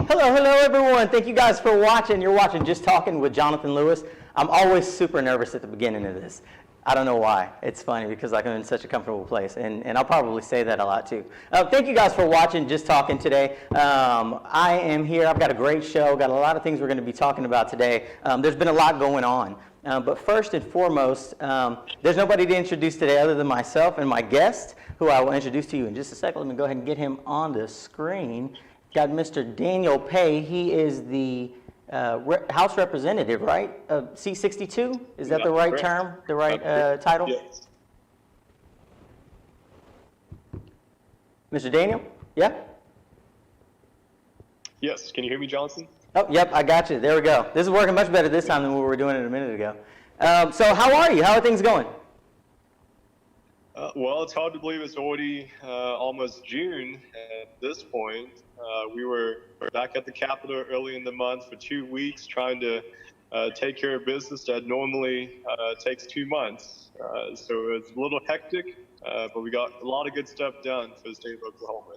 Hello everyone. Thank you guys for watching. You're watching Just Talking with Johnathan Lewis. I'm always super nervous at the beginning of this. I don't know why. It's funny because I'm in such a comfortable place, and I'll probably say that a lot too. Thank you guys for watching Just Talking today. I am here. I've got a great show. Got a lot of things we're going to be talking about today. There's been a lot going on. But first and foremost, there's nobody to introduce today other than myself and my guest, who I will introduce to you in just a second. Let me go ahead and get him on the screen. Got Mr. Daniel Pae. He is the House Representative, right? Of C62? Is that the right correct. term? The right title? Yes. Mr. Daniel? Yeah? Yes. Can you hear me, Johnson? Oh, yep, I got you. There we go. This is working much better this time than we were doing it a minute ago. So how are you? How are things going? Well, it's hard to believe it's already almost June at this point. We were back at the Capitol early in the month for 2 weeks trying to take care of business that normally takes 2 months. So it's a little hectic, but we got a lot of good stuff done for the state of Oklahoma.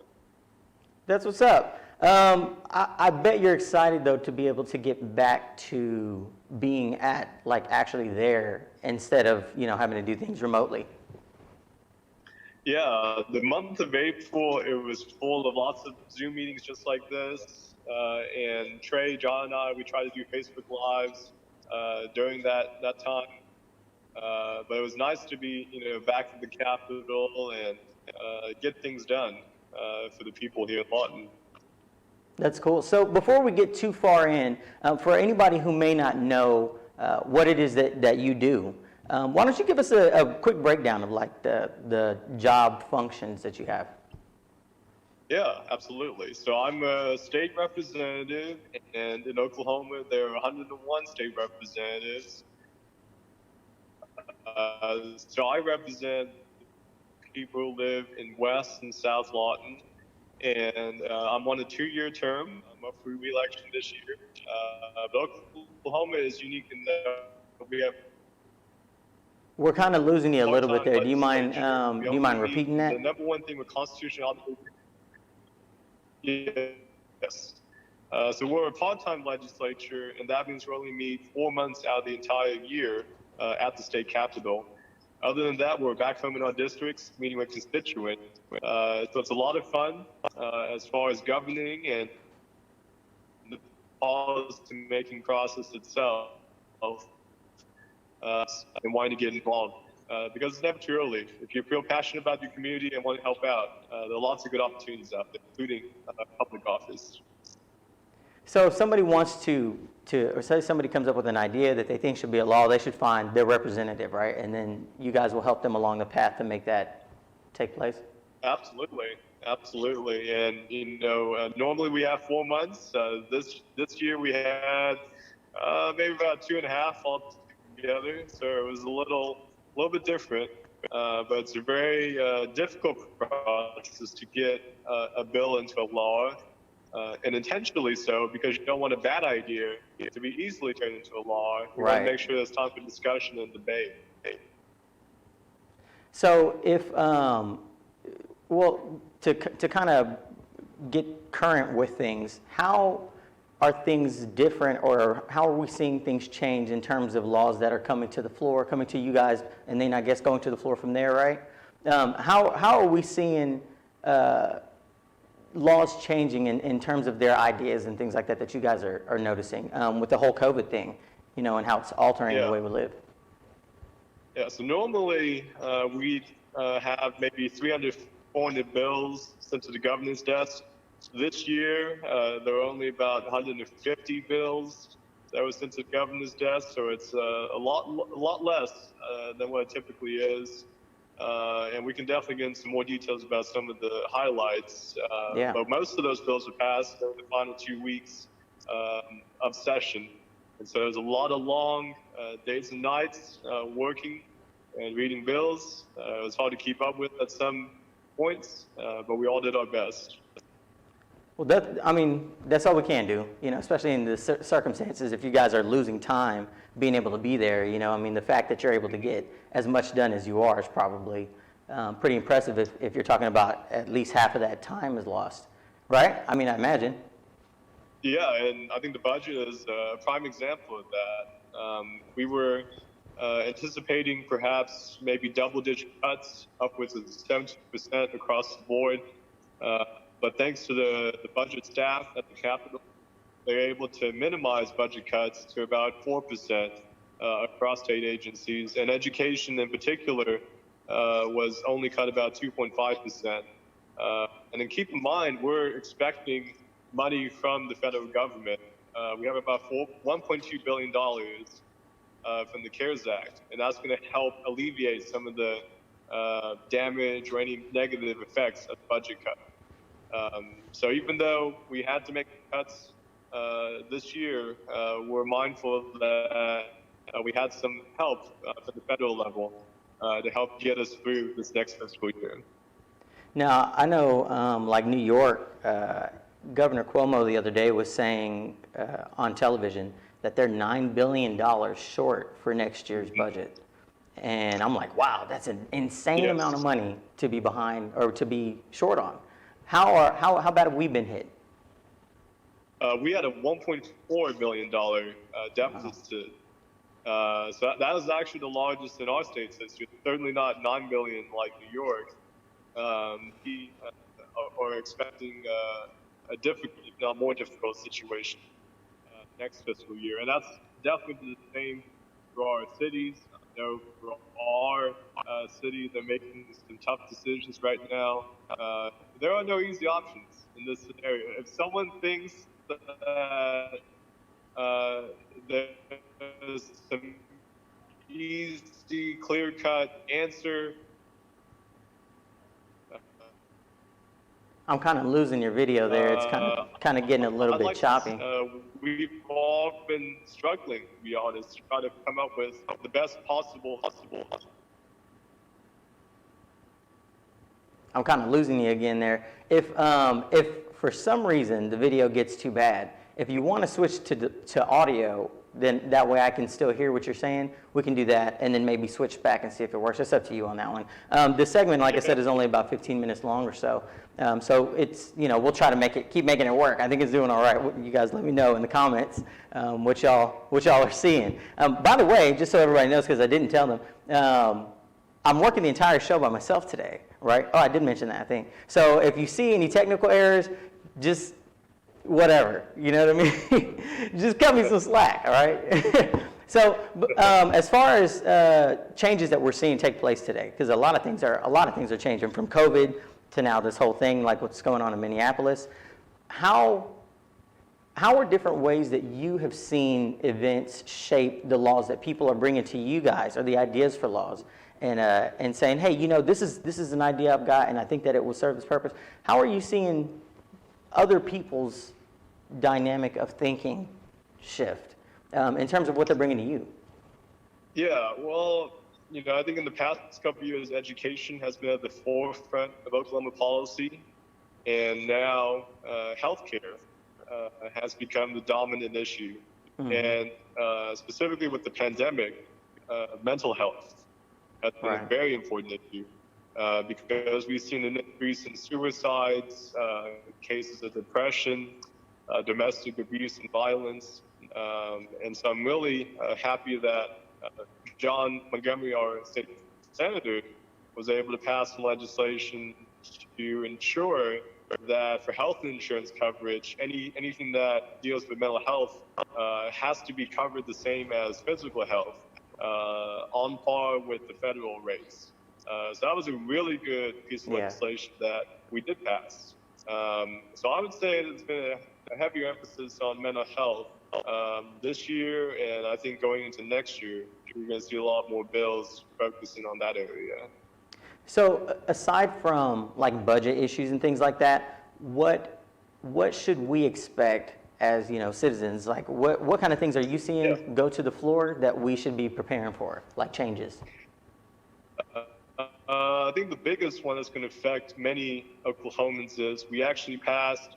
That's what's up. I bet you're excited, though, to be able to get back to being actually there instead of, having to do things remotely. Yeah, the month of April, it was full of lots of Zoom meetings just like this. And Trey, John, and I, we tried to do Facebook Lives during that time. But it was nice to be, back at the Capitol and get things done for the people here in Lawton. That's cool. So before we get too far in, for anybody who may not know what it is that you do, why don't you give us a quick breakdown of the job functions that you have? Yeah, absolutely. So I'm a state representative, and in Oklahoma there are 101 state representatives. So I represent people who live in West and South Lawton, and I'm on a 2-year term. I'm up for re-election this year. But Oklahoma is unique in that we have. We're kind of losing you a little bit there. Do you mind repeating that? The number one thing with constitutional. Yes. So we're a part-time legislature, and that means we only meet 4 months out of the entire year at the state capitol. Other than that, we're back home in our districts, meeting with constituents. So it's a lot of fun as far as governing and the policy-making process itself. And wanting to get involved because it's never too early. If you feel passionate about your community and want to help out, there are lots of good opportunities out there, including public office. So if somebody wants or say somebody comes up with an idea that they think should be a law, they should find their representative, right? And then you guys will help them along the path to make that take place? Absolutely. And, normally we have 4 months. This year we had maybe about 2.5 altogether. So it was a little bit different. But it's a very difficult process to get a bill into a law. And intentionally so, because you don't want a bad idea to be easily turned into a law. You want to make sure there's time for discussion and debate. So if, to kind of get current with things, how are things different, or how are we seeing things change in terms of laws that are coming to the floor, coming to you guys, and then I guess going to the floor from there, right? How are we seeing laws changing in terms of their ideas and things like that you guys are noticing with the whole COVID thing, and how it's altering the way we live? Yeah, so normally we have maybe 300, 400 bills sent to the governor's desk. This year, there are only about 150 bills that were sent to the governor's desk, so it's a lot less than what it typically is. And we can definitely get into some more details about some of the highlights. But most of those bills are passed in the final 2 weeks of session. And so there's a lot of long days and nights working and reading bills. It was hard to keep up with at some points, but we all did our best. Well, that's all we can do, especially in the circumstances. If you guys are losing time being able to be there, the fact that you're able to get as much done as you are is probably pretty impressive if you're talking about at least half of that time is lost, right? I imagine. Yeah, and I think the budget is a prime example of that. We were anticipating perhaps maybe double-digit cuts, upwards of 70% across the board. Uh, but thanks to the budget staff at the Capitol, they're able to minimize budget cuts to about 4% across state agencies. And education in particular was only cut about 2.5%. And then keep in mind, we're expecting money from the federal government. We have about $1.2 billion from the CARES Act, and that's going to help alleviate some of the damage or any negative effects of the budget cut. So even though we had to make cuts this year, we're mindful that we had some help from the federal level to help get us through this next fiscal year. Now, I know, like New York, Governor Cuomo the other day was saying on television that they're $9 billion short for next year's budget. And I'm like, wow, that's an insane amount of money to be behind or to be short on. How bad have we been hit? We had a $1.4 billion deficit. So that is actually the largest in our state's history. Certainly not $9 billion like New York. We are expecting a difficult, if not more difficult situation next fiscal year. And that's definitely the same for our cities. I know for our cities, they're making some tough decisions right now. There are no easy options in this scenario. If someone thinks that there's some easy, clear-cut answer, I'm kind of losing your video there. It's kind of getting a little bit choppy. We've all been struggling, to be honest, to try to come up with the best possible. I'm kind of losing you again there. If for some reason the video gets too bad, if you want to switch to audio, then that way I can still hear what you're saying. We can do that, and then maybe switch back and see if it works. It's up to you on that one. The segment, like I said, is only about 15 minutes long or so. So it's, we'll try to keep making it work. I think it's doing all right. You guys let me know in the comments what y'all are seeing. By the way, just so everybody knows, because I didn't tell them, I'm working the entire show by myself today, right? Oh, I did mention that, I think. So if you see any technical errors, just whatever, you know what I mean? Just cut me some slack, all right? So as far as changes that we're seeing take place today, because a lot of things are changing from COVID to now this whole thing, like what's going on in Minneapolis. How are different ways that you have seen events shape the laws that people are bringing to you guys, or the ideas for laws, and saying, hey, this is an idea I've got, and I think that it will serve this purpose. How are you seeing other people's dynamic of thinking shift in terms of what they're bringing to you? Yeah, well, I think in the past couple of years, education has been at the forefront of Oklahoma policy, and now healthcare has become the dominant issue. Mm-hmm. And specifically with the pandemic, mental health has been a very important issue because we've seen an increase in suicides, cases of depression, domestic abuse and violence. And so I'm really happy that John Montgomery, our state senator, was able to pass some legislation to ensure that for health insurance coverage, anything that deals with mental health has to be covered the same as physical health, on par with the federal rates. So that was a really good piece of legislation that we did pass. So I would say there's been a heavier emphasis on mental health this year, and I think going into next year, we're going to see a lot more bills focusing on that area. So aside from like budget issues and things like that, what should we expect as citizens? Like what kind of things are you seeing go to the floor that we should be preparing for, like changes? I think the biggest one that's going to affect many Oklahomans is we actually passed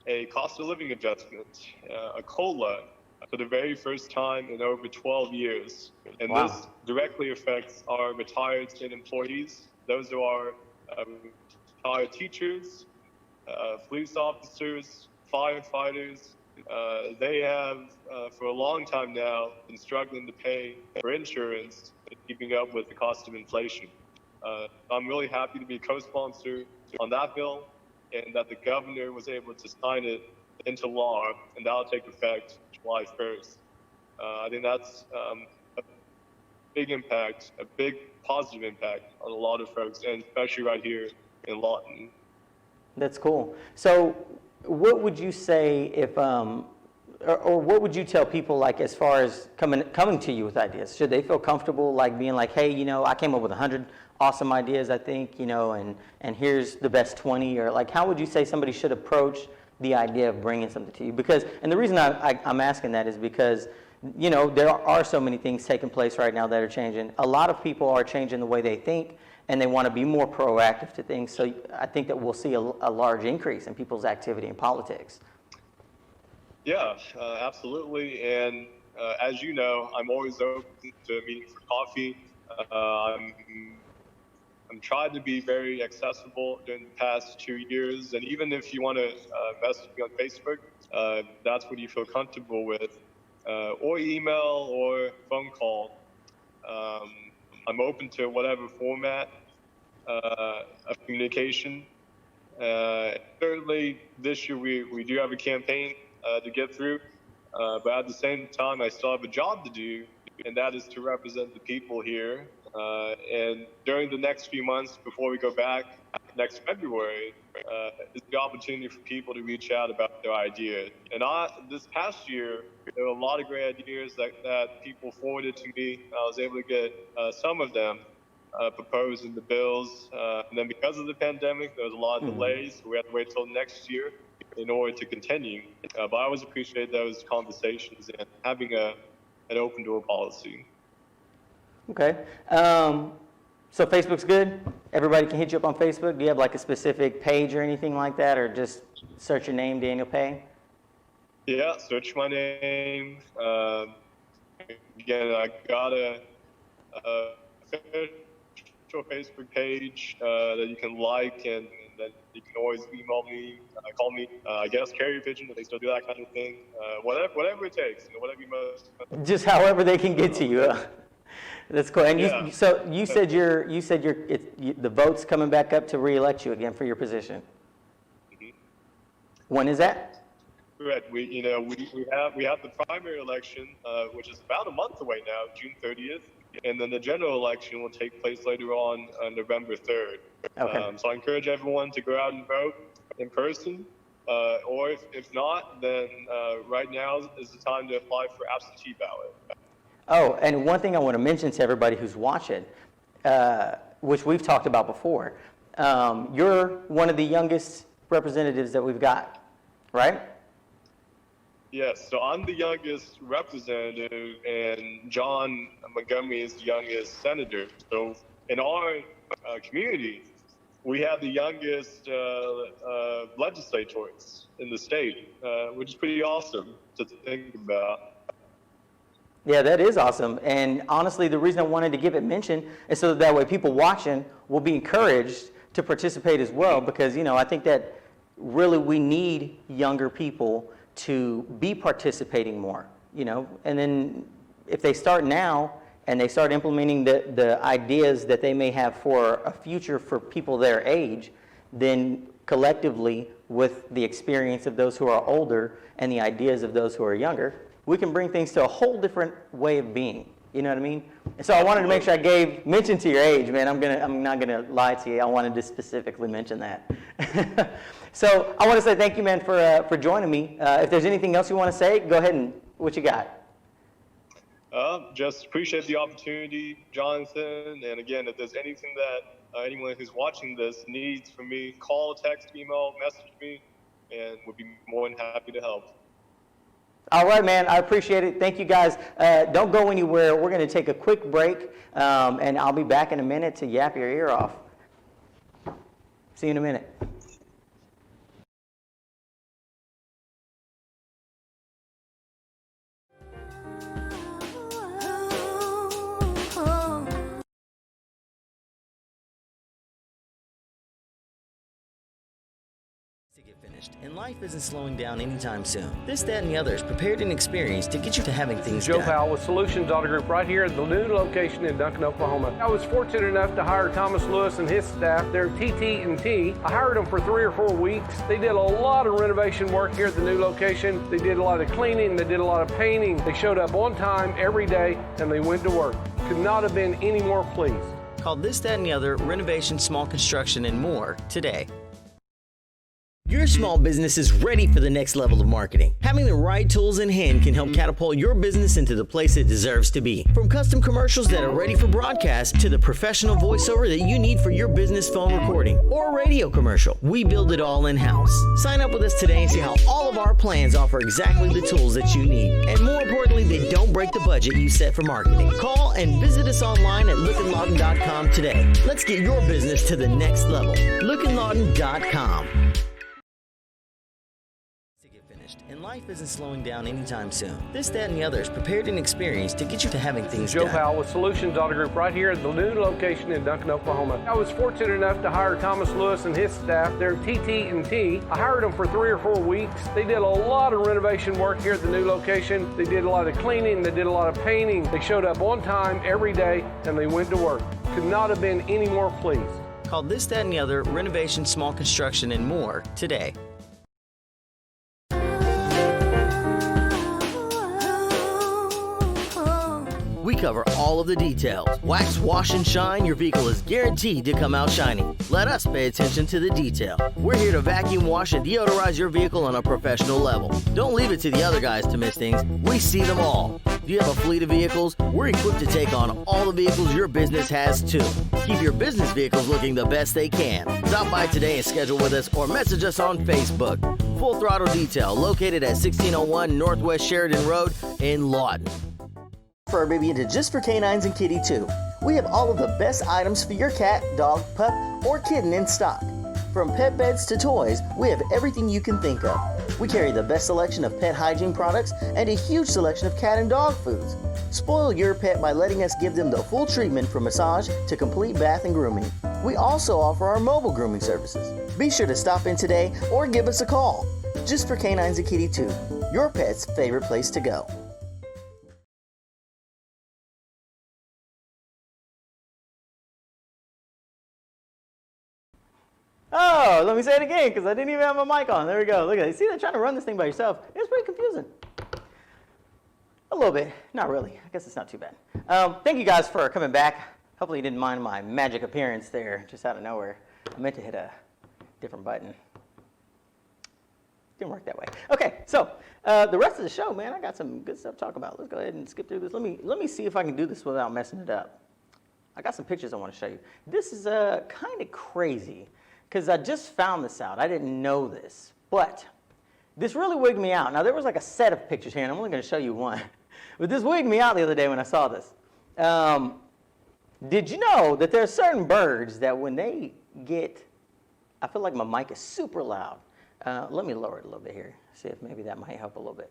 a cost of living adjustment, a COLA, for the very first time in over 12 years. And this directly affects our retired state employees. Those who are retired teachers, police officers, firefighters, They have, for a long time now, been struggling to pay for insurance and keeping up with the cost of inflation. I'm really happy to be co-sponsor on that bill, and that the governor was able to sign it into law, and that'll take effect July 1st. I think that's a big impact, a big positive impact on a lot of folks, and especially right here in Lawton. That's cool. So what would you say if, or what would you tell people, like, as far as coming to you with ideas? Should they feel comfortable, like, being like, hey, I came up with 100 awesome ideas, I think, and here's the best 20, or like, how would you say somebody should approach the idea of bringing something to you? Because, and the reason I'm asking that is because, there are so many things taking place right now that are changing. A lot of people are changing the way they think, and they want to be more proactive to things. So I think that we'll see a large increase in people's activity in politics. Yeah, absolutely. And as you know, I'm always open to meeting for coffee. I'm trying to be very accessible during the past 2 years. And even if you want to message me on Facebook, that's what you feel comfortable with, or email or phone call. I'm open to whatever format of communication. Certainly this year we do have a campaign to get through, but at the same time I still have a job to do, and that is to represent the people here. And during the next few months before we go back next February, is the opportunity for people to reach out about their ideas. And this past year, there were a lot of great ideas that people forwarded to me. I was able to get some of them proposed in the bills. And then because of the pandemic, there was a lot of delays. So we had to wait till next year in order to continue. But I always appreciate those conversations and having an open door policy. Okay. So Facebook's good? Everybody can hit you up on Facebook? Do you have like a specific page or anything like that, or just search your name, Daniel Pae? Yeah, search my name. Again, I got a official Facebook page that you can like, and then you can always email me, call me, I guess carrier pigeon if they still do that kind of thing. Whatever it takes, whatever you most. Just however they can get to you. That's cool. And yeah. you said the vote's coming back up to re-elect you again for your position. Mm-hmm. When is that? Correct. We have the primary election, which is about a month away now, June 30th, and then the general election will take place later on November 3rd. Okay. So I encourage everyone to go out and vote in person, or if not, then right now is the time to apply for absentee ballot. Oh, and one thing I want to mention to everybody who's watching, which we've talked about before, you're one of the youngest representatives that we've got, right? Yes, so I'm the youngest representative, and John Montgomery is the youngest senator. So in our community, we have the youngest legislators in the state, which is pretty awesome to think about. Yeah, that is awesome. And honestly, the reason I wanted to give it mention is so that way people watching will be encouraged to participate as well, because, I think that really we need younger people to be participating more, and then if they start now and they start implementing the ideas that they may have for a future for people their age, then collectively with the experience of those who are older and the ideas of those who are younger, we can bring things to a whole different way of being. You know what I mean? And so I wanted to make sure I mention to your age, man. I'm not gonna lie to you. I wanted to specifically mention that. So I want to say thank you, man, for joining me. If there's anything else you want to say, go ahead and what you got. Just appreciate the opportunity, Jonathan. And again, if there's anything that anyone who's watching this needs from me, call, text, email, message me, and we'll be more than happy to help. All right, man. I appreciate it. Thank you, guys. Don't go anywhere. We're going to take a quick break, and I'll be back in a minute to yap your ear off. See you in a minute. To get finished. finished, and life isn't slowing down anytime soon. This, that, and the other is prepared and experienced to get you to having things Joe done. Powell with Solutions Auto Group right here at the new location in Duncan, Oklahoma. I was fortunate enough to hire Thomas Lewis and his staff. They're TT&T. I hired them for 3 or 4 weeks. They did a lot of renovation work here at the new location. They did a lot of cleaning. They did a lot of painting. They showed up on time every day, and they went to work. Could not have been any more pleased. Call This, That, and the Other, renovation, small construction, and more today. Your small business is ready for the next level of marketing. Having the right tools in hand can help catapult your business into the place it deserves to be. From custom commercials that are ready for broadcast to the professional voiceover that you need for your business phone recording or radio commercial, we build it all in-house. Sign up with us today and see how all of our plans offer exactly the tools that you need. And more importantly, they don't break the budget you set for marketing. Call and visit us online at lookandlawton.com today. Let's get your business to the next level. lookandlawton.com. And life isn't slowing down anytime soon. This, that, and the other is prepared and experienced to get you to having things Joe done. Powell with Solutions Auto Group right here at the new location in Duncan, Oklahoma. I was fortunate enough to hire Thomas Lewis and his staff. They're TT&T. I hired them for 3 or 4 weeks. They did a lot of renovation work here at the new location. They did a lot of cleaning. They did a lot of painting. They showed up on time every day, and they went to work. Could not have been any more pleased. Call This, That, and the Other, renovation, small construction, and more today. We cover all of the details. Wax, wash, and shine, your vehicle is guaranteed to come out shining. Let us pay attention to the detail. We're here to vacuum, wash, and deodorize your vehicle on a professional level. Don't leave it to the other guys to miss things. We see them all. Do you have a fleet of vehicles? We're equipped to take on all the vehicles your business has too. Keep your business vehicles looking the best they can. Stop by today and schedule with us or message us on Facebook. Full Throttle Detail, located at 1601 Northwest Sheridan Road in Lawton. For our baby into Just for Canines and Kitty too. We have all of the best items for your cat, dog, pup, or kitten in stock. From pet beds to toys, we have everything you can think of. We carry the best selection of pet hygiene products and a huge selection of cat and dog foods. Spoil your pet by letting us give them the full treatment from massage to complete bath and grooming. We also offer our mobile grooming services. Be sure to stop in today or give us a call. Just for Canines and Kitty too. Your pet's favorite place to go. Oh, let me say it again because I didn't even have my mic on. There we go. Look at it. See, they're trying to run this thing by yourself. It's pretty confusing. A little bit. Not really. I guess it's not too bad. Thank you guys for coming back. Hopefully you didn't mind my magic appearance there just out of nowhere. I meant to hit a different button. Didn't work that way. Okay, so the rest of the show, man, I got some good stuff to talk about. Let's go ahead and skip through this. Let me see if I can do this without messing it up. I got some pictures I want to show you. This is kind of crazy. Because I just found this out. I didn't know this. But this really wigged me out. Now, there was like a set of pictures here, and I'm only going to show you one. But this wigged me out the other day when I saw this. Did you know that there are certain birds that when they get, I feel like my mic is super loud. Let me lower it a little bit here. See if maybe that might help a little bit.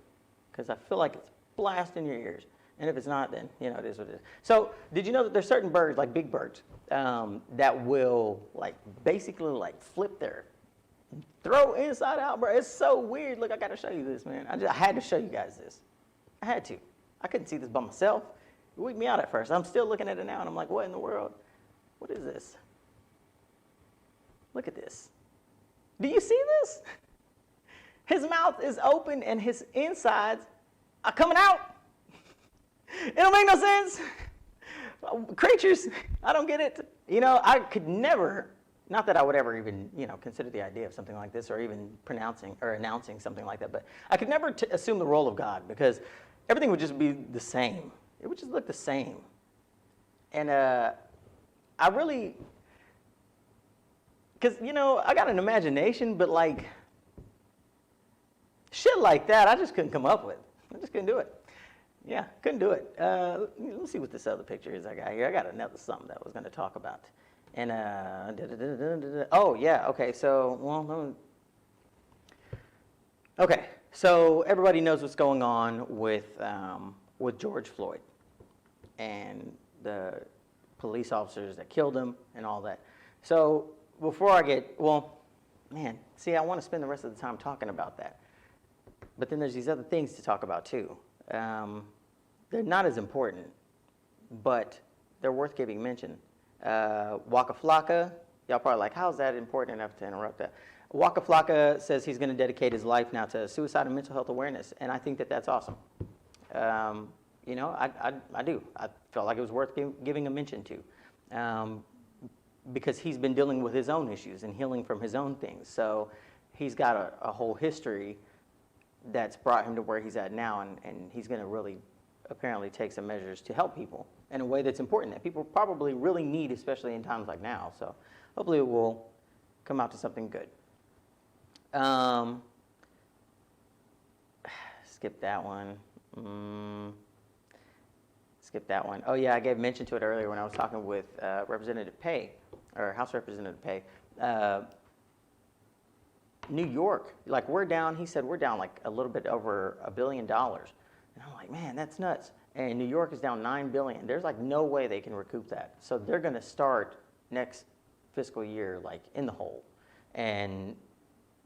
Because I feel like it's blasting your ears. And if it's not, then, you know, it is what it is. So did you know that there's certain birds, like big birds, that will, like, basically, like, flip their throat inside out, bro? It's so weird. Look, I got to show you this, man. I had to show you guys this. I had to. I couldn't see this by myself. It wigged me out at first. I'm still looking at it now, and I'm like, what in the world? What is this? Look at this. Do you see this? His mouth is open, and his insides are coming out. It don't make no sense. Creatures, I don't get it. You know, I could never, not that I would ever even, you know, consider the idea of something like this or even pronouncing or announcing something like that, but I could never assume the role of God because everything would just be the same. It would just look the same. And I really, because, you know, I got an imagination, but like, shit like that, I just couldn't come up with. I just couldn't do it. Yeah, couldn't do it. Let's see what this other picture is I got here. I got another something that I was going to talk about. And, oh, yeah, okay, so, well, okay, so everybody knows what's going on with George Floyd and the police officers that killed him and all that. So before I get, well, man, see, I want to spend the rest of the time talking about that. But then there's these other things to talk about too. They're not as important, but they're worth giving mention. Waka Flocka, y'all probably like, how's that important enough to interrupt that? Waka Flocka says he's going to dedicate his life now to suicide and mental health awareness, and I think that that's awesome. You know, I do. I felt like it was worth giving a mention to, because he's been dealing with his own issues and healing from his own things. So he's got a whole history that's brought him to where he's at now, and he's going to really apparently take some measures to help people in a way that's important, that people probably really need, especially in times like now. So hopefully it will come out to something good. Skip that one. Skip that one. Oh yeah, I gave mention to it earlier when I was talking with Representative Pae, or House Representative Pae. New York, like we're down, he said we're down like a little bit over $1 billion. And I'm like, man, that's nuts. And New York is down $9 billion. There's like no way they can recoup that. So they're going to start next fiscal year like in the hole, and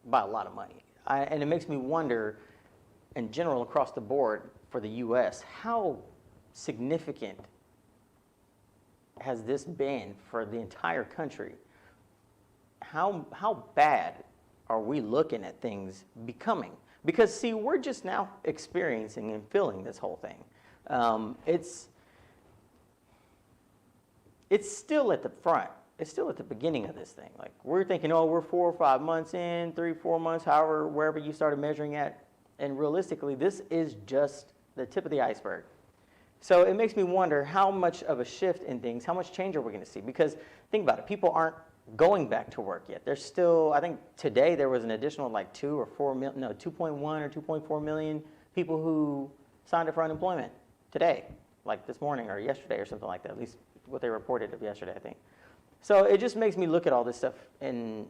by a lot of money. And it makes me wonder, in general across the board for the U.S., how significant has this been for the entire country? How bad are we looking at things becoming? Because, see, we're just now experiencing and feeling this whole thing. It's still at the front. It's still at the beginning of this thing. Like, we're thinking, oh, we're 4 or 5 months in, 3, 4 months, however, wherever you started measuring at. And realistically, this is just the tip of the iceberg. So it makes me wonder how much of a shift in things, how much change are we going to see? Because think about it, people aren't going back to work yet. There's still, I think today there was an additional like 2.1 or 2.4 million people who signed up for unemployment today, like this morning or yesterday or something like that, at least what they reported of yesterday, I think. So it just makes me look at all this stuff and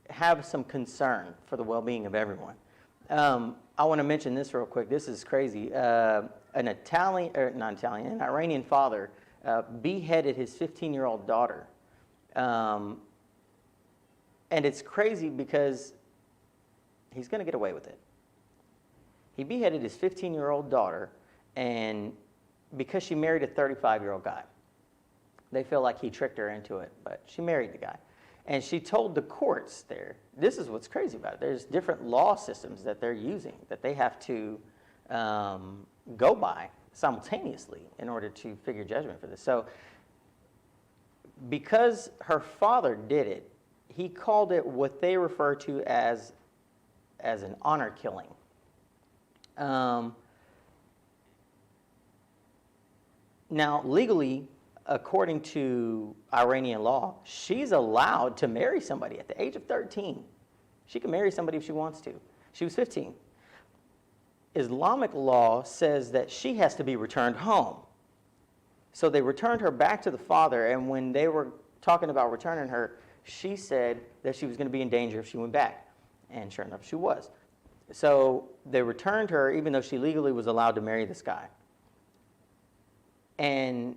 have some concern for the well-being of everyone. I want to mention this real quick. This is crazy. An Iranian father beheaded his 15-year-old daughter. And it's crazy because he's going to get away with it. He beheaded his 15-year-old daughter, and because she married a 35-year-old guy. They feel like he tricked her into it, but she married the guy. And she told the courts there, this is what's crazy about it, there's different law systems that they're using that they have to go by simultaneously in order to figure judgment for this. So because her father did it, he called it what they refer to as an honor killing. Now, legally, according to Iranian law, she's allowed to marry somebody at the age of 13. She can marry somebody if she wants to. She was 15. Islamic law says that she has to be returned home. So they returned her back to the father, and when they were talking about returning her, she said that she was going to be in danger if she went back. And sure enough, she was. So they returned her even though she legally was allowed to marry this guy. And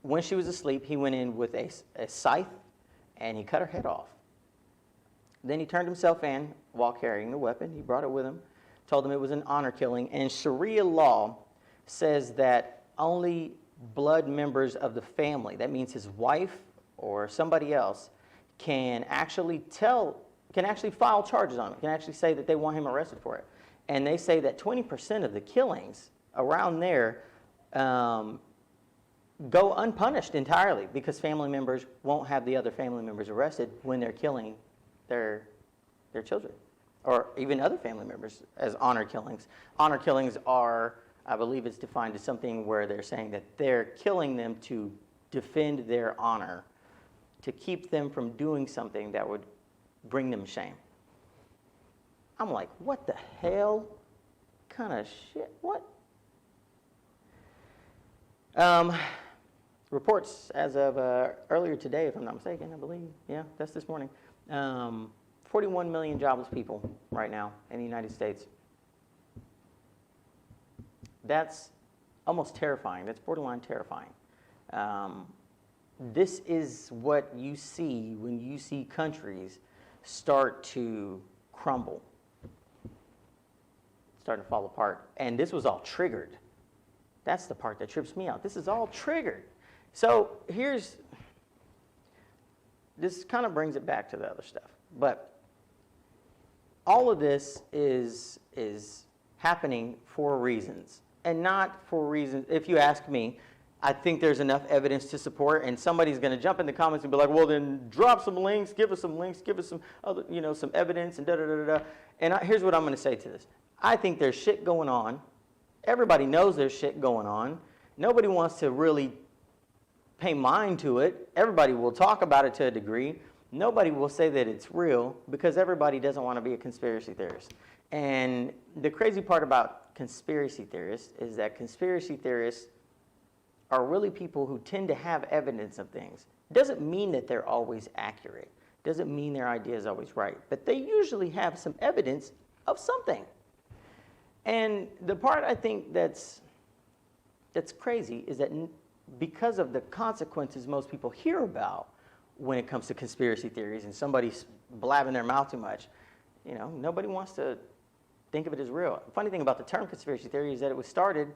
when she was asleep, he went in with a scythe, and he cut her head off. Then he turned himself in while carrying the weapon. He brought it with him, told them it was an honor killing. And Sharia law says that only blood members of the family, that means his wife or somebody else, can actually file charges on him, can actually say that they want him arrested for it. And they say that 20% of the killings around there go unpunished entirely because family members won't have the other family members arrested when they're killing their children or even other family members as honor killings. Honor killings are, I believe it's defined as something where they're saying that they're killing them to defend their honor, to keep them from doing something that would bring them shame. I'm like, what the hell kind of shit? What? Reports as of earlier today, if I'm not mistaken, I believe. Yeah, that's this morning. 41 million jobless people right now in the United States. That's almost terrifying. That's borderline terrifying. this is what you see when you see countries start to crumble, start to fall apart. And this was all triggered. That's the part that trips me out. This is all triggered. So this kind of brings it back to the other stuff. But all of this is happening for reasons, and not for reasons, if you ask me, I think there's enough evidence to support, and somebody's going to jump in the comments and be like, well, then drop some links, give us some other, some evidence, and da-da-da-da-da. And here's what I'm going to say to this. I think there's shit going on. Everybody knows there's shit going on. Nobody wants to really pay mind to it. Everybody will talk about it to a degree. Nobody will say that it's real because everybody doesn't want to be a conspiracy theorist. And the crazy part about conspiracy theorists is that conspiracy theorists are really people who tend to have evidence of things. It doesn't mean that they're always accurate. It doesn't mean their idea is always right. But they usually have some evidence of something. And the part I think that's crazy is that because of the consequences most people hear about when it comes to conspiracy theories and somebody's blabbing their mouth too much, nobody wants to think of it as real. The funny thing about the term conspiracy theory is that it was started,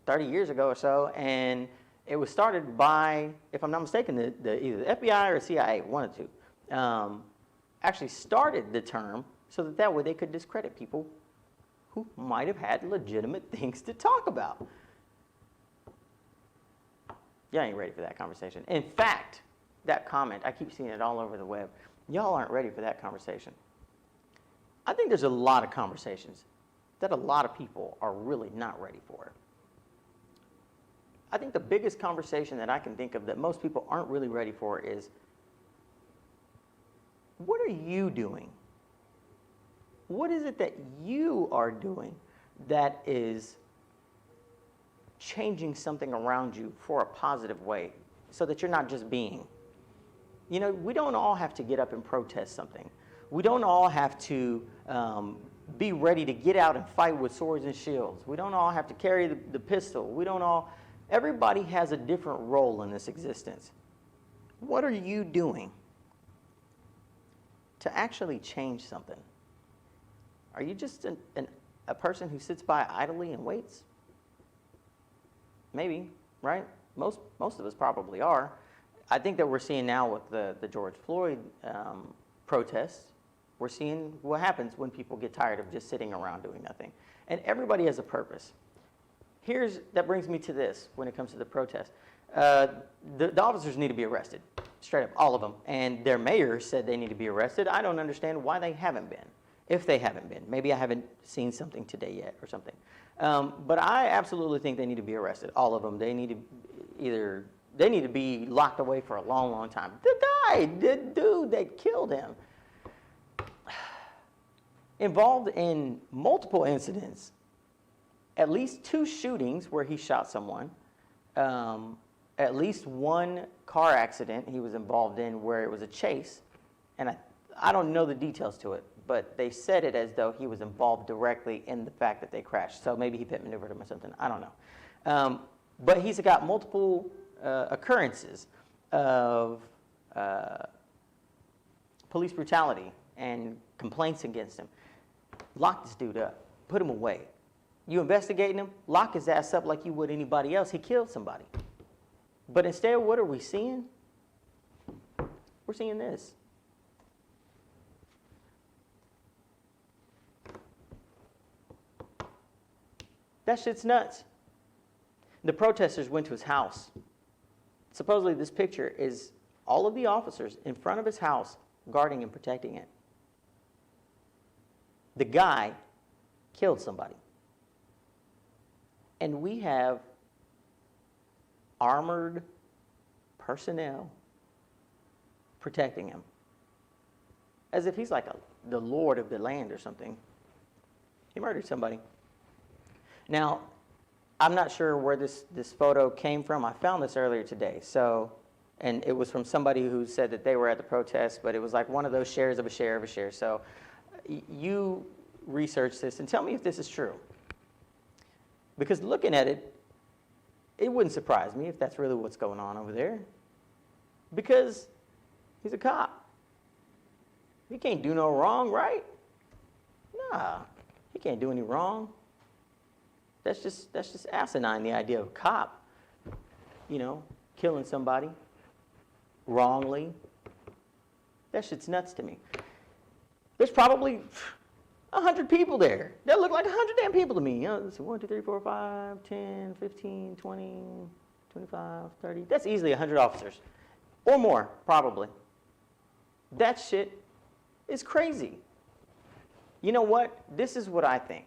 30 years ago or so, and it was started by, if I'm not mistaken, either the FBI or CIA, one of the two, actually started the term so that way they could discredit people who might have had legitimate things to talk about. Y'all ain't ready for that conversation. In fact, that comment, I keep seeing it all over the web. Y'all aren't ready for that conversation. I think there's a lot of conversations that a lot of people are really not ready for. I think the biggest conversation that I can think of that most people aren't really ready for is, what are you doing? What is it that you are doing that is changing something around you for a positive way so that you're not just being? We don't all have to get up and protest something. We don't all have to be ready to get out and fight with swords and shields. We don't all have to carry the pistol. Everybody has a different role in this existence. What are you doing to actually change something? Are you just a person who sits by idly and waits? Maybe, right? Most of us probably are. I think that we're seeing now with the George Floyd protests, we're seeing what happens when people get tired of just sitting around doing nothing. And everybody has a purpose. That brings me to this when it comes to the protest. The officers need to be arrested, straight up, all of them. And their mayor said they need to be arrested. I don't understand why they haven't been, if they haven't been. Maybe I haven't seen something today yet or something. But I absolutely think they need to be arrested, all of them. They need to be locked away for a long, long time. The dude that killed him, involved in multiple incidents, at least 2 shootings where he shot someone, at least 1 car accident he was involved in where it was a chase, and I don't know the details to it, but they said it as though he was involved directly in the fact that they crashed. So maybe he pit maneuvered him or something. I don't know. But he's got multiple occurrences of police brutality and complaints against him. Lock this dude up. Put him away. You investigating him, lock his ass up like you would anybody else. He killed somebody. But instead, what are we seeing? We're seeing this. That shit's nuts. The protesters went to his house. Supposedly, this picture is all of the officers in front of his house guarding and protecting it. The guy killed somebody. And we have armored personnel protecting him. As if he's like the lord of the land or something. He murdered somebody. Now, I'm not sure where this photo came from. I found this earlier today. And it was from somebody who said that they were at the protest, but it was like one of those shares of a share of a share. So you research this and tell me if this is true. Because looking at it, it wouldn't surprise me if that's really what's going on over there. Because he's a cop. He can't do no wrong, right? Nah, he can't do any wrong. That's just asinine, the idea of a cop, you know, killing somebody wrongly. That shit's nuts to me. There's probably 100 people there. That look like 100 damn people to me. You know, let's see, 1, 2, 3, 4, 5, 10, 15, 20, 25, 30. That's easily 100 officers. Or more, probably. That shit is crazy. You know what? This is what I think.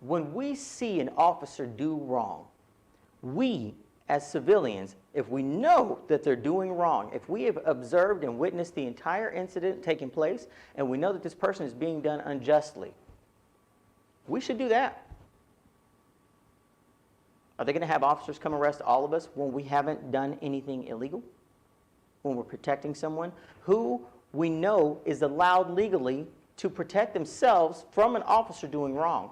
When we see an officer do wrong, we, as civilians, if we know that they're doing wrong, if we have observed and witnessed the entire incident taking place, and we know that this person is being done unjustly, we should do that. Are they going to have officers come arrest all of us when we haven't done anything illegal? When we're protecting someone who we know is allowed legally to protect themselves from an officer doing wrong,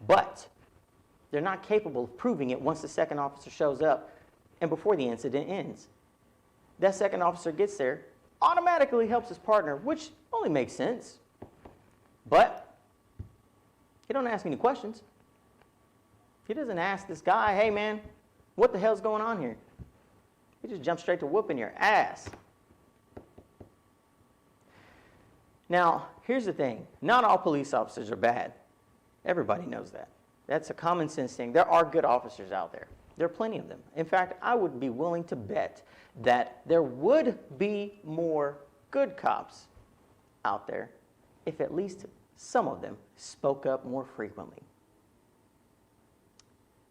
but they're not capable of proving it once the second officer shows up and before the incident ends. That second officer gets there, automatically helps his partner, which only makes sense. But he don't ask any questions. He doesn't ask this guy, hey man, what the hell's going on here? He just jumps straight to whooping your ass. Now, here's the thing. Not all police officers are bad. Everybody knows that. That's a common sense thing. There are good officers out there. There are plenty of them. In fact, I would be willing to bet that there would be more good cops out there if at least some of them spoke up more frequently.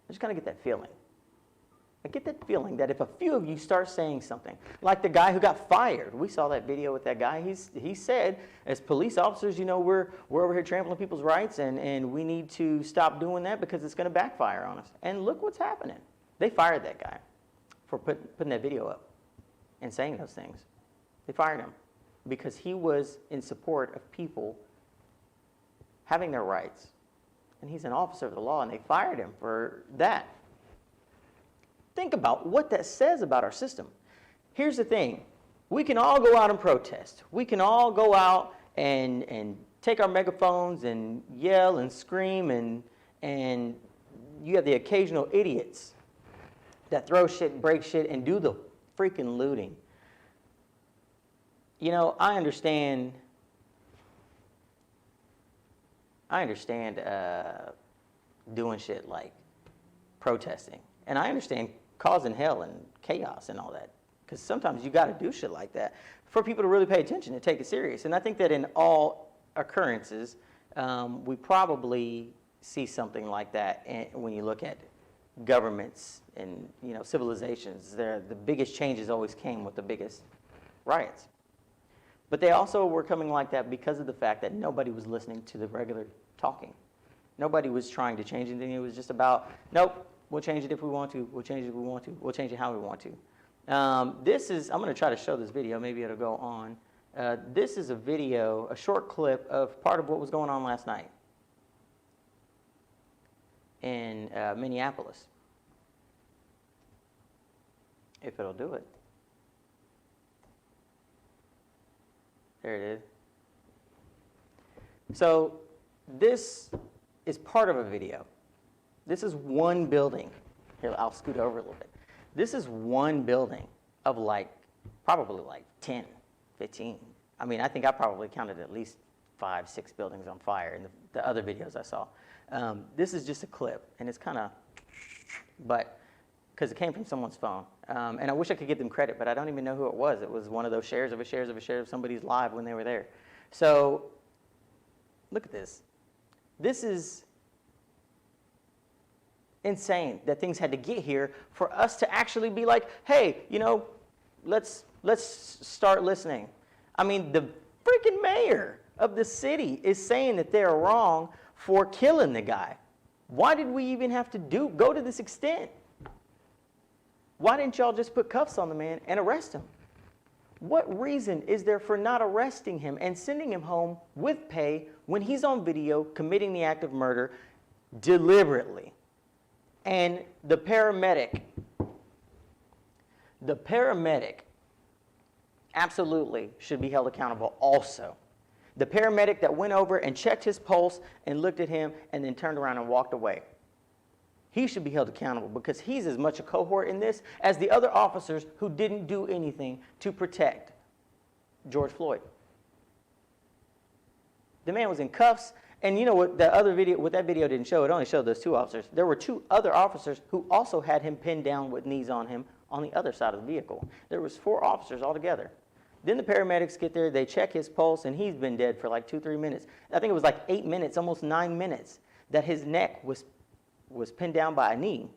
I just kind of get that feeling. I get that feeling that if a few of you start saying something, like the guy who got fired, we saw that video with that guy, he said, as police officers, you know, we're over here trampling people's rights and we need to stop doing that because it's going to backfire on us. And look what's happening. They fired that guy for putting that video up and saying those things. They fired him because he was in support of people having their rights. And he's an officer of the law, and they fired him for that. Think about what that says about our system. Here's the thing. We can all go out and protest. We can all go out and take our megaphones and yell and scream, and you have the occasional idiots that throw shit, break shit, and do the freaking looting. You know, I understand doing shit like protesting. And I understand causing hell and chaos and all that. Because sometimes you got to do shit like that for people to really pay attention and take it serious. And I think that in all occurrences, we probably see something like that when you look at governments and, you know, civilizations. The biggest changes always came with the biggest riots. But they also were coming like that because of the fact that nobody was listening to the regular talking. Nobody was trying to change anything. It was just about, nope, we'll change it if we want to. We'll change it if we want to. We'll change it how we want to. I'm going to try to show this video. Maybe it'll go on. This is a video, a short clip of part of what was going on last night in Minneapolis. If it'll do it. There it is. So this is part of a video. This is one building. Here, I'll scoot over a little bit. This is one building of probably 10, 15. I mean, I think I probably counted at least 5, 6 buildings on fire in the other videos I saw. This is just a clip, and it's kind of, but because it came from someone's phone. And I wish I could give them credit, but I don't even know who it was. It was one of those shares of somebody's live when they were there. So look at this. This is insane that things had to get here for us to actually be like, hey, you know, let's start listening. I mean, the freaking mayor of the city is saying that they're wrong for killing the guy. Why did we even have to go to this extent? Why didn't y'all just put cuffs on the man and arrest him? What reason is there for not arresting him and sending him home with pay when he's on video committing the act of murder deliberately? And the paramedic absolutely should be held accountable also. The paramedic that went over and checked his pulse and looked at him and then turned around and walked away. He should be held accountable because he's as much a cohort in this as the other officers who didn't do anything to protect George Floyd. The man was in cuffs, and you know what that video didn't show? It only showed those two officers. There were two other officers who also had him pinned down with knees on him on the other side of the vehicle. There was 4 officers altogether. Then the paramedics get there, they check his pulse, and he's been dead for like 2-3 minutes. I think it was like 8 minutes, almost 9 minutes, that his neck was pinned down by a knee.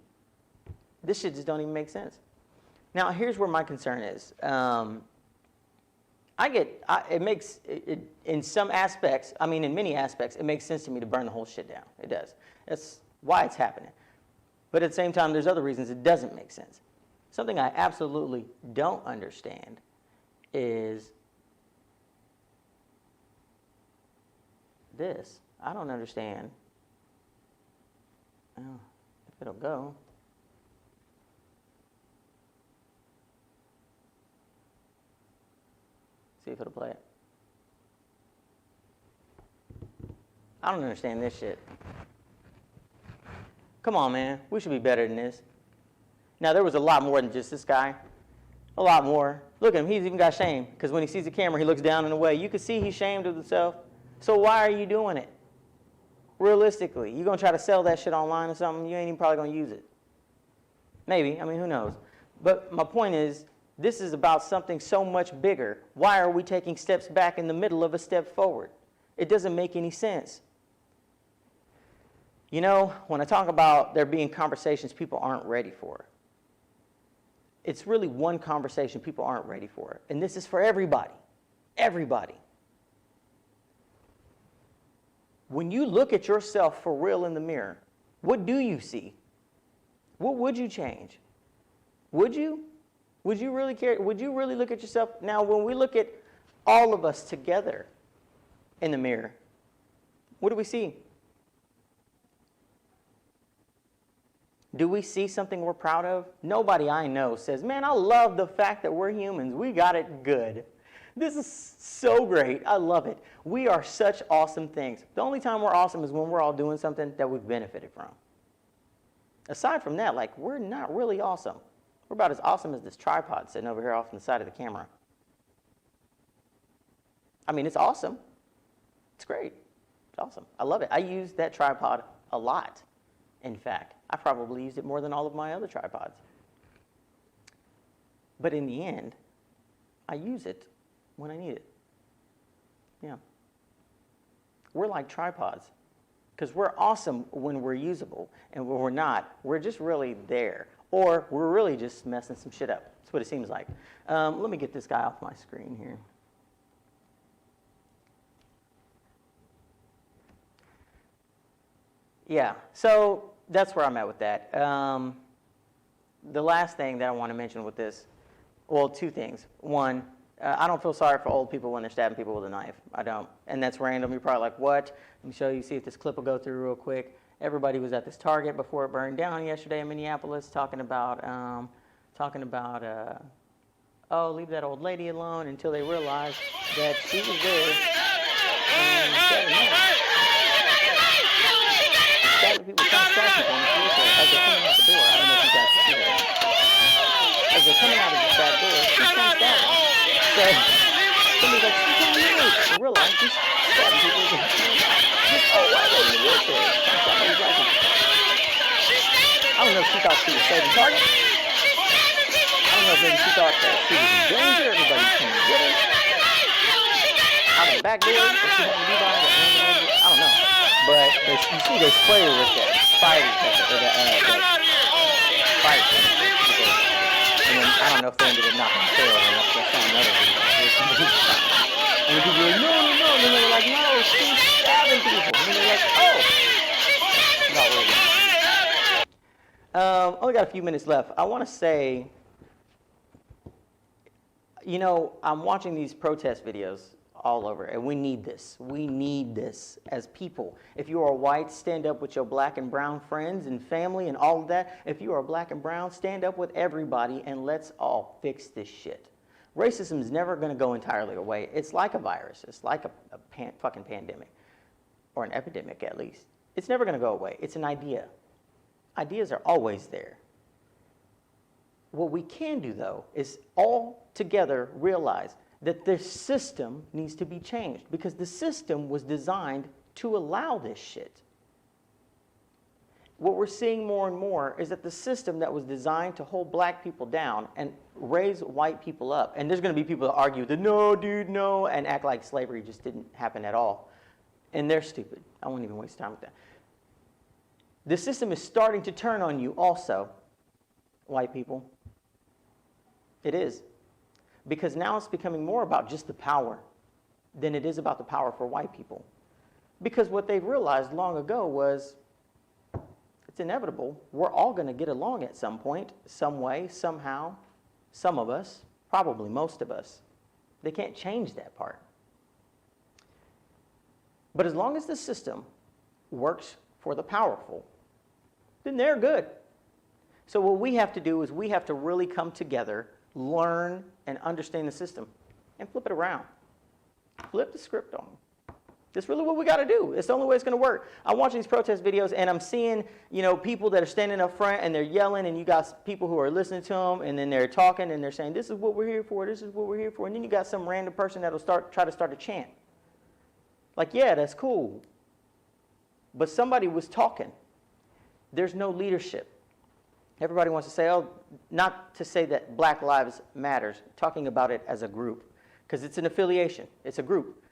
This shit just don't even make sense. Now, here's where my concern is. In some aspects, in many aspects, it makes sense to me to burn the whole shit down. It does. That's why it's happening. But at the same time, there's other reasons it doesn't make sense. Something I absolutely don't understand is this. I don't understand. Well, if it'll go. See if it'll play it. I don't understand this shit. Come on, man. We should be better than this. Now, there was a lot more than just this guy. A lot more. Look at him. He's even got shame. Because when he sees the camera, he looks down and away. You can see he's ashamed of himself. So why are you doing it? Realistically, you going to try to sell that shit online or something? You ain't even probably going to use it. Maybe. Who knows? But my point is, this is about something so much bigger. Why are we taking steps back in the middle of a step forward? It doesn't make any sense. You know, when I talk about there being conversations people aren't ready for, it's really one conversation people aren't ready for. And this is for everybody. Everybody. When you look at yourself for real in the mirror, what do you see? What would you change? Would you? Would you really care? Would you really look at yourself? Now, when we look at all of us together in the mirror, what do we see? Do we see something we're proud of? Nobody I know says, man, I love the fact that we're humans. We got it good. This is so great. I love it. We are such awesome things. The only time we're awesome is when we're all doing something that we've benefited from. Aside from that, we're not really awesome. We're about as awesome as this tripod sitting over here off on the side of the camera. It's awesome. It's great. It's awesome. I love it. I use that tripod a lot. In fact, I probably used it more than all of my other tripods. But in the end, I use it when I need it. Yeah. We're like tripods because we're awesome when we're usable, and when we're not, we're just really there, or we're really just messing some shit up. That's what it seems like. Let me get this guy off my screen here. Yeah, so that's where I'm at with that. The last thing that I want to mention with this, well, 2 things. One, I don't feel sorry for old people when they're stabbing people with a knife. I don't. And that's random. You're probably like, what? Let me show you, see if this clip will go through real quick. Everybody was at this Target before it burned down yesterday in Minneapolis talking about, oh, leave that old lady alone, until they realized that she was there. And people trying to stab people on the street as they're coming out the door. I don't know if you guys can see that. As they're coming out of this back door, she's trying to stab them. So somebody's like, she's trying to move. I realize she's stabbing people with this old white lady in the wheelchair. I don't know if she thought she was saving Target. I don't know if maybe she thought that she was in danger. Everybody's coming to get her. Out of the back door, so she had to be behind the I don't know. But you see they spray her with that fire detector, or that fire detector. And then I don't know if they ended up knocking the tail on up. That's another reason. And the people were like, no. And then they were like, no, she's stabbing people. And then they're like, oh. Not really. Only got a few minutes left. I want to say, I'm watching these protest videos all over. And we need this. We need this as people. If you are white, stand up with your black and brown friends and family and all of that. If you are black and brown, stand up with everybody and let's all fix this shit. Racism is never going to go entirely away. It's like a virus. It's like a fucking pandemic, or an epidemic at least. It's never going to go away. It's an idea. Ideas are always there. What we can do, though, is all together realize that this system needs to be changed, because the system was designed to allow this shit. What we're seeing more and more is that the system that was designed to hold black people down and raise white people up, and there's going to be people that argue that no, dude, no, and act like slavery just didn't happen at all. And they're stupid. I won't even waste time with that. The system is starting to turn on you also, white people. It is. Because now it's becoming more about just the power than it is about the power for white people. Because what they've realized long ago was it's inevitable. We're all going to get along at some point, some way, somehow. Some of us, probably most of us. They can't change that part. But as long as the system works for the powerful, then they're good. So what we have to do is we have to really come together, learn and understand the system, and flip it around. Flip the script on them. That's really what we got to do. It's the only way it's going to work. I'm watching these protest videos, and I'm seeing, people that are standing up front, and they're yelling, and you got people who are listening to them, and then they're talking, and they're saying, this is what we're here for, this is what we're here for, and then you got some random person that'll try to start a chant. Like, yeah, that's cool. But somebody was talking. There's no leadership. Everybody wants to say, oh, not to say that Black Lives Matters, talking about it as a group, because it's an affiliation. It's a group.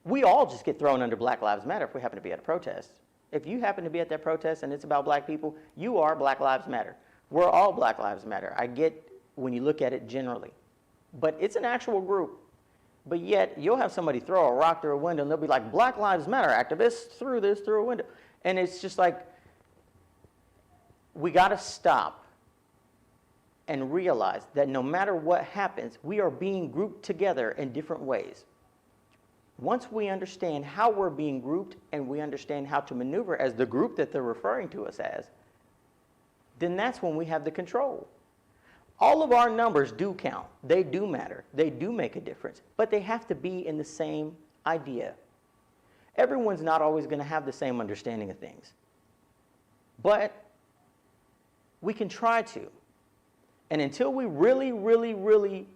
We all just get thrown under Black Lives Matter if we happen to be at a protest. If you happen to be at that protest and it's about black people, you are Black Lives Matter. We're all Black Lives Matter. I get when you look at it generally. But it's an actual group. But yet, you'll have somebody throw a rock through a window and they'll be like, Black Lives Matter activists threw this through a window. And it's just like, we got to stop and realize that no matter what happens, we are being grouped together in different ways. Once we understand how we're being grouped and we understand how to maneuver as the group that they're referring to us as, then that's when we have the control. All of our numbers do count. They do matter. They do make a difference. But they have to be in the same idea. Everyone's not always going to have the same understanding of things. But we can try to. And until we really, really, really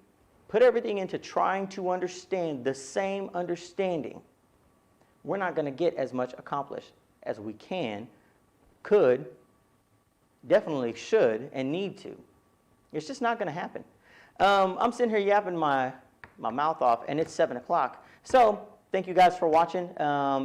put everything into trying to understand the same understanding, we're not going to get as much accomplished as we can, could, definitely should, and need to. It's just not going to happen. I'm sitting here yapping my mouth off, and it's 7 o'clock. So thank you guys for watching.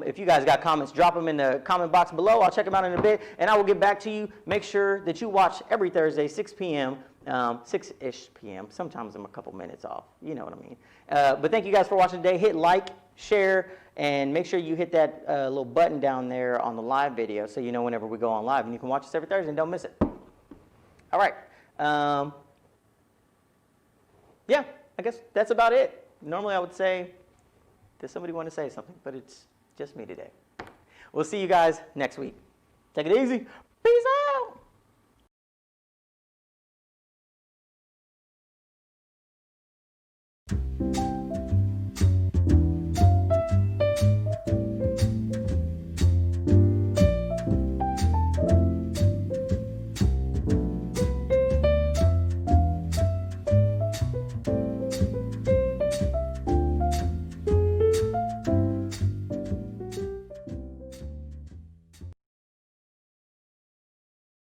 If you guys got comments, drop them in the comment box below. I'll check them out in a bit, and I will get back to you. Make sure that you watch every Thursday, 6 p.m., 6-ish p.m. Sometimes I'm a couple minutes off. You know what I mean. But thank you guys for watching today. Hit like, share, and make sure you hit that little button down there on the live video so you know whenever we go on live. And you can watch us every Thursday and don't miss it. All right. Yeah, I guess that's about it. Normally I would say, does somebody want to say something? But it's just me today. We'll see you guys next week. Take it easy. Peace out.